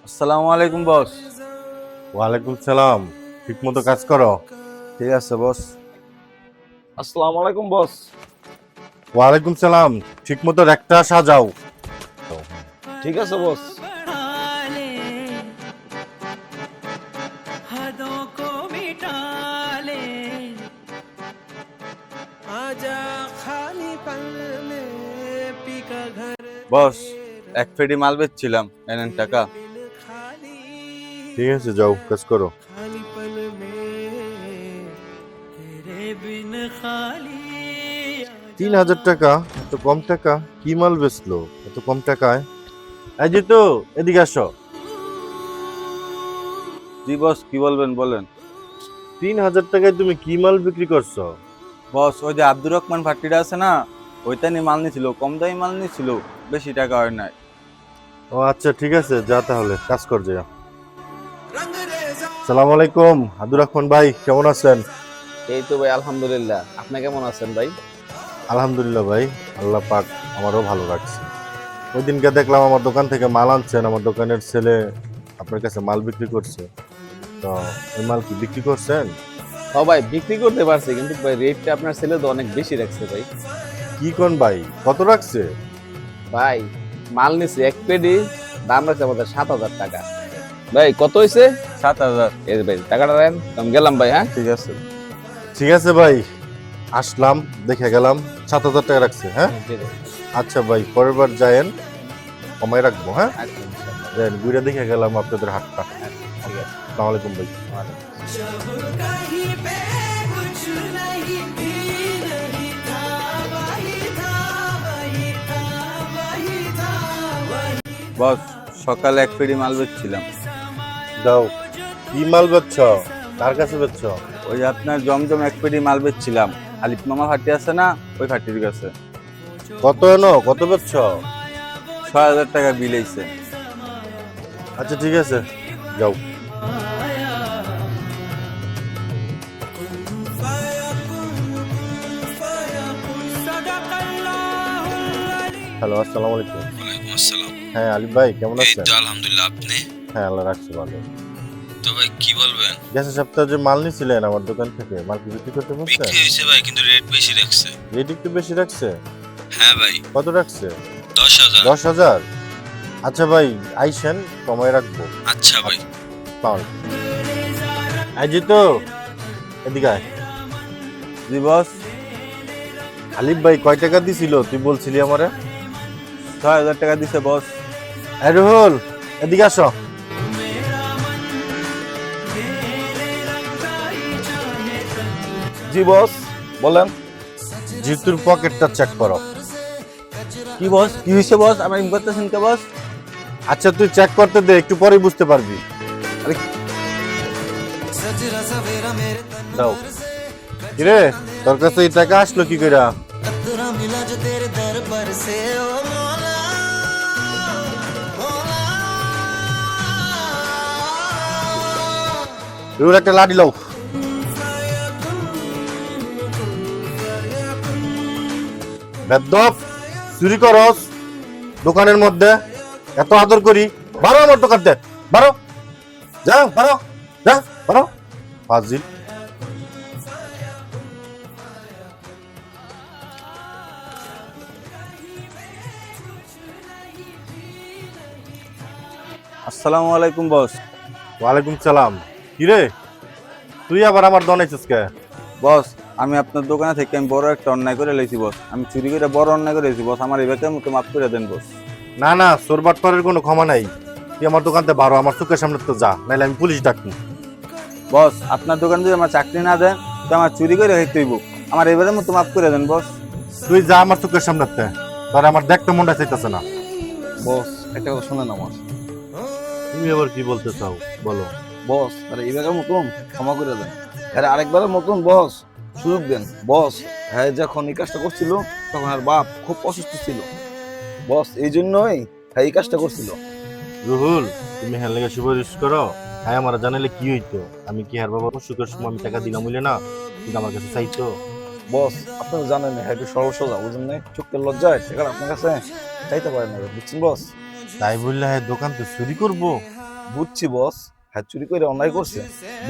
আসসালামু আলাইকুম বস। ওয়ালাইকুম সালাম। ঠিক মতো কাজ করো? ঠিক আছে বস। আসসালামু আলাইকুম বস। ওয়ালাইকুম সালাম। ঠিক মতো র্যাকটা সাজাও। ঠিক আছে বস। বস, এক পেটি মাল বেচছিলাম, এনেন টাকা। ঠিক আছে, যাও কাজ করো। 3,000 টাকা? এত কম টাকা? কি মাল বেচলো এত কম টাকায়? এই যে তো, এদিকে আসো। জি বস, কি বলবেন বলেন। 3,000 টাকায় তুমি কি মাল বিক্রি করছো? বস, ওই যে আব্দুর রহমান ভাট্টিটা আছে না, ওইটা নিয়ে মাল নিছিল, কম দামি মাল নিছিল, বেশি টাকা হয় নাই। ও আচ্ছা, ঠিক আছে, যা তাহলে কাজ কর যা। সালামু আলাইকুম আব্দুর রহমান ভাই, কেমন আছেন? এই তো ভাই, আলহামদুলিল্লাহ। আপনি কেমন আছেন ভাই? আলহামদুলিল্লাহ ভাই, আল্লাহ পাক আমারও ভালো রাখছে। ওই দিনকে দেখলাম আমার দোকান থেকে মাল আনছেন, আমার দোকানের ছেলে আপনার কাছে মাল বিক্রি করছে, তো ওই মাল কি বিক্রি করছেন? ও ভাই, বিক্রি করতে পারছি, কিন্তু ভাই রেটটা আপনার ছেলে তো অনেক বেশি রাখছে ভাই। কি কোন ভাই, কত রাখছে? ভাই মাল নিছে এক পেটি, দাম রাখছে আমাদের 7,000 টাকা। ভাই কত হয়েছে? 7,000। এই যে ভাই টাকাটা দেন, আমি গেলাম ভাই। হ্যাঁ ঠিক আছে। ঠিক আছে ভাই, আসলাম, দেখে গেলাম, 7,000 টাকা রাখছে। হ্যাঁ জি ভাই। আচ্ছা ভাই, পরের বার যায়েন, কমাই রাখবো। হ্যাঁ আচ্ছা, ইনশাআল্লাহ। যাইন, ঘুরে দেখে গেলাম আপনাদের হাটটা। ঠিক আছে। আসসালামু আলাইকুম ভাই। বস, সকালে এক পেটি মাল বেচছিলাম। দাও। কি মাল বেচছ? কার কাছে বেচছ? ওই যে আপনার জমজম এক পেটি মাল বেচছিলাম, আলিফ মামা ফাটি আছে না, ওই ফাটির কাছে। কত এনো, কত বেচছ? 6,000 টাকা বিল হইছে। আচ্ছা ঠিক আছে, যাও। হ্যালো, আসসালামু আলাইকুম। ওয়ালাইকুম আসসালাম। হ্যাঁ আলিফ ভাই, কেমন এই আছেন? তো আলহামদুলিল্লাহ, আপনি? হ্যাঁ আল্লাহ রাখছে ভালো। তো ভাই কি বলবেন? গেছে সপ্তাহে যে মাল নিছিলেন আমার দোকান থেকে, মাল কি বিক্রি করতে পারছেন? বিক্রি হয়েছে ভাই, কিন্তু রেট বেশি রাখছে। রেট একটু বেশি রাখছে? হ্যাঁ ভাই। কত রাখছে? 10,000। 10,000? আচ্ছা ভাই, আইসেন, কমায় রাখবো। আচ্ছা ভাই। পাউন আই যে তো, এদিকে আয়। জি বস। আলিফ ভাই কয় টাকা দিছিল তুই বলছিলি আমারে? 6,000 টাকা দিছে বস। এই রুহুল, এদিকে আসো। জি বস, বলেন। জিতুর পকেটটা চেক করো। কি বস, কি হয়েছে বস? আমার ইম করতেছেন কে বস? আচ্ছা তুই চেক করতে দে, একটু পরেই বুঝতে পারবি। দাও। কিরে, তোর কাছে এই টাকা আসলো কি কইরা? রুহুল, একটা লাঠি লও। বেদ্যপ, চুরি করস দোকানের মধ্যে, এত আদর করি, বারো আমার দোকান দে, বারো, যা বারো, যা বারো, ফাজিল। আসসালামু আলাইকুম বস। ওয়ালাইকুম সালাম। কিরে, তুই আবার আমার দনাইছিস কে? বস, আমি আপনার দোকানে থেকে আমি বড় একটা অন্যায় করে লইছি বস। আমি চুরি করে বড় অন্যায় করে লইছি বস। আমার এই ব্যাপারে মতো মাফ করে দেন বস। না না, চোরবাটপাড়ের কোনো ক্ষমা নাই। তুই আমার দোকানতে বারো, আমার চোখের সামনে তো যা, নাইলে আমি পুলিশ ডাকবো। বস, আপনার দোকানে যদি আমার চাকরি না দেন, তো আমার চুরি করে হইতে হইব। আমার এবারের মতো মাফ করে দেন বস। তুই যা আমার চোখের সামনে, তোর আমার দেখতে মনটা চাইতেছে না। বস একটা কথা শোনেন আমার। তুমি আবার কি বলতে চাও, বলো। বস আরে এবারের মতন ক্ষমা করে দেন। আরে আরেকবারের মতন বস সুযোগ দেন। বস হ্যাঁ, যখন এই কাজটা করছিল তখন আর বাপ খুব অসুস্থ ছিল বস, এই জন্যই হ্যাঁ এই কাজটা করছিল। রুহুল, তুমি হ্যাঁ লেগে সুপারিশ করো। হ্যাঁ আমার জানাইলে কি হইতো? আমি কি হার বাবার অসুখের সময় আমি টাকা দিলাম হইলে না, কিন্তু আমার কাছে চাইতো। বস আপনি তো জানেন হ্যাঁ একটু সরল সোজা বুঝেন নাই, চোখের লজ্জায় টাকা আপনার কাছে চাইতে পারেন না, বুঝছেন বস? তাই বললে হ্যাঁ দোকান তো চুরি করবো? বুঝছি বস, হ্যাঁ চুরি করে অন্যায় করছে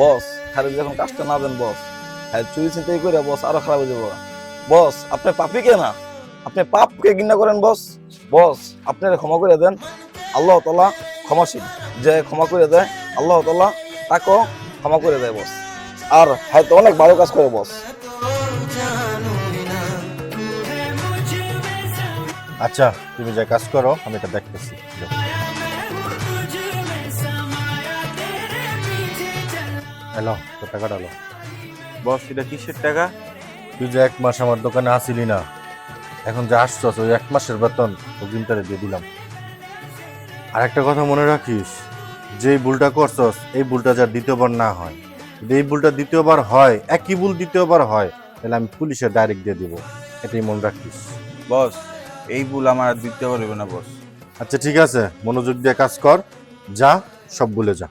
বস, খালি যখন কাজটা না দেন বস, হ্যাঁ চুরি চিন্তাই করে বস আরো খারাপ হয়ে যাবো। বস আপনি পাপি কে না, আপনি পাপকে ঘৃণা করেন বস। বস আপনারা ক্ষমা করে দেন, আল্লাহ তাআলা ক্ষমাশীল, যে ক্ষমা করে দেয় আল্লাহ তাআলা তাকেও ক্ষমা করে দেয় বস। আর হ্যাঁ তো অনেক ভালো কাজ করে বস। আচ্ছা তুমি যা কাজ করো, আমি এটা দেখতেছি। হ্যালো, তো টাকাটা লো। বস এটা কিসের টাকা? তুই যে 1 মাস আমার দোকানে আসিলি না, এখন যে আসছস ওই 1 মাসের বেতন অগ্রিমটারে দিয়ে দিলাম। আর একটা কথা মনে রাখিস, যে ভুলটা করছস এই ভুলটা যার দ্বিতীয়বার না হয়। যদি এই ভুলটা দ্বিতীয়বার হয়, একই ভুল দ্বিতীয়বার হয়, তাহলে আমি পুলিশে ডাইরেক্ট দিয়ে দিব। এটাই মনে রাখিস। বস এই ভুল আমার আর দিতে পারবে না বস। আচ্ছা ঠিক আছে, মনোযোগ দিয়ে কাজ কর, যা সব ভুলে যা।